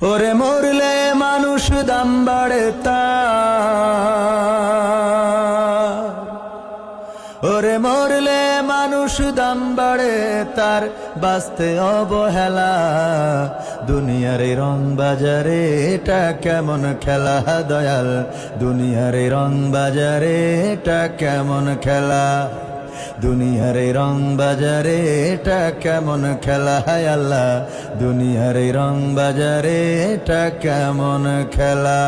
ওরে মরলে মানুষ দাম বাড়ে তার, ওরে মরলে মানুষ দাম বাড়ে তার, বাঁচতে অবহেলা দুনিয়ার এই রং বাজারে, এটা কেমন খেলা দয়াল, দুনিয়ার এই রং বাজারে এটা কেমন খেলা, দুনিয়ার এই রং বাজারে এটা কেমন খেলা, হায় আল্লাহ দুনিয়ার এই রং বাজারে এটা কেমন খেলা।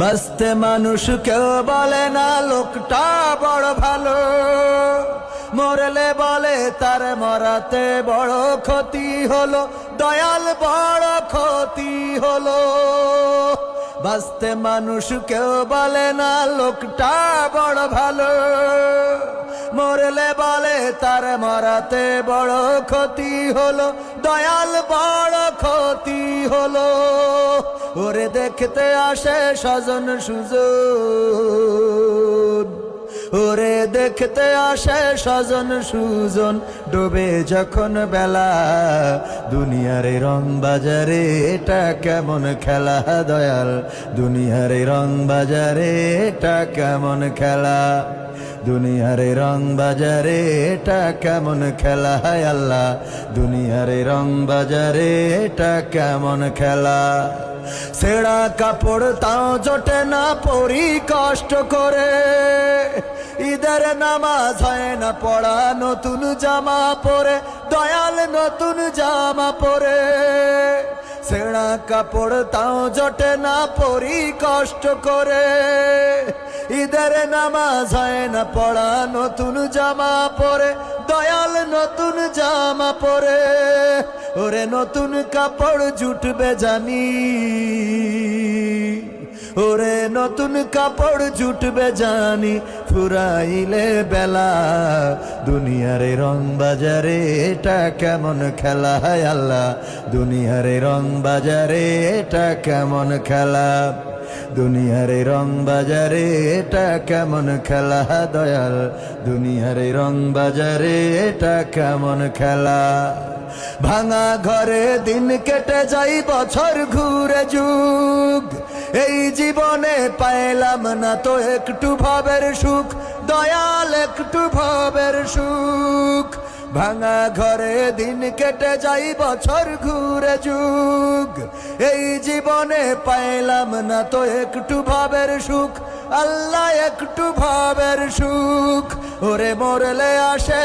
বাঁচতে মানুষ কেউ বলে না লোকটা বড় ভালো, মরলে বলে তার মরাতে বড় ক্ষতি হলো, দয়াল বড় ক্ষতি হলো। বাঁচতে মানুষ কেউ বলে না লোকটা বড় ভালো, মরলে বলে তার মরাতে বড় ক্ষতি হলো, দয়াল বড় ক্ষতি হলো। ওরে দেখতে আসে স্বজন সুজন, ওরে দেখতে আসে স্বজন সুজন, ডোবে যখন বেলা দুনিয়ার এই রং বাজারে এটা কেমন খেলা দয়াল, দুনিয়ার এই রং বাজারে এটা কেমন খেলা, দুনিয়ার এই রং বাজারে এটা কেমন খেলা, হায় আল্লাহ দুনিয়ার এই রং বাজারে এটা কেমন খেলা। ছেঁড়া কাপড় তাও জোটে না পরি কষ্ট করে, ঈদের নামাজ হয় না পড়া নতুন জামা পরে, দয়াল নতুন জামা পরে। ছেঁড়া কাপড় তাও জোটে না পরি কষ্ট করে, ঈদের নামাজ হয় না পড়া নতুন জামা পরে, দয়াল নতুন জামা পরে। ওরে নতুন কাপড় জুটবে জানি, ওরে নতুন কাপড় জুটবে জানি, ফুরাইলে বেলা দুনিয়ার এই রং বাজারে এটা কেমন খেলা, হায় আল্লাহ দুনিয়ার এই রং বাজারে এটা কেমন খেলা, দুনিয়ার এই রং বাজারে এটা কেমন খেলা দয়াল, দুনিয়ার এই রং বাজারে এটা কেমন খেলা। ভাঙা ঘরে দিন কেটে যাই বছর ঘুরে যুগ, এই জীবনে পাইলাম না তো একটু ভাবের সুখ, দয়াল একটু ভাবের সুখ। ভাঙা ঘরে দিন কেটে যাই বছর ঘুরে যুগ, এই জীবনে পাইলাম না তো একটু ভাবের সুখ, আল্লাহ একটু ভাবের সুখ। ওরে মরলে আসে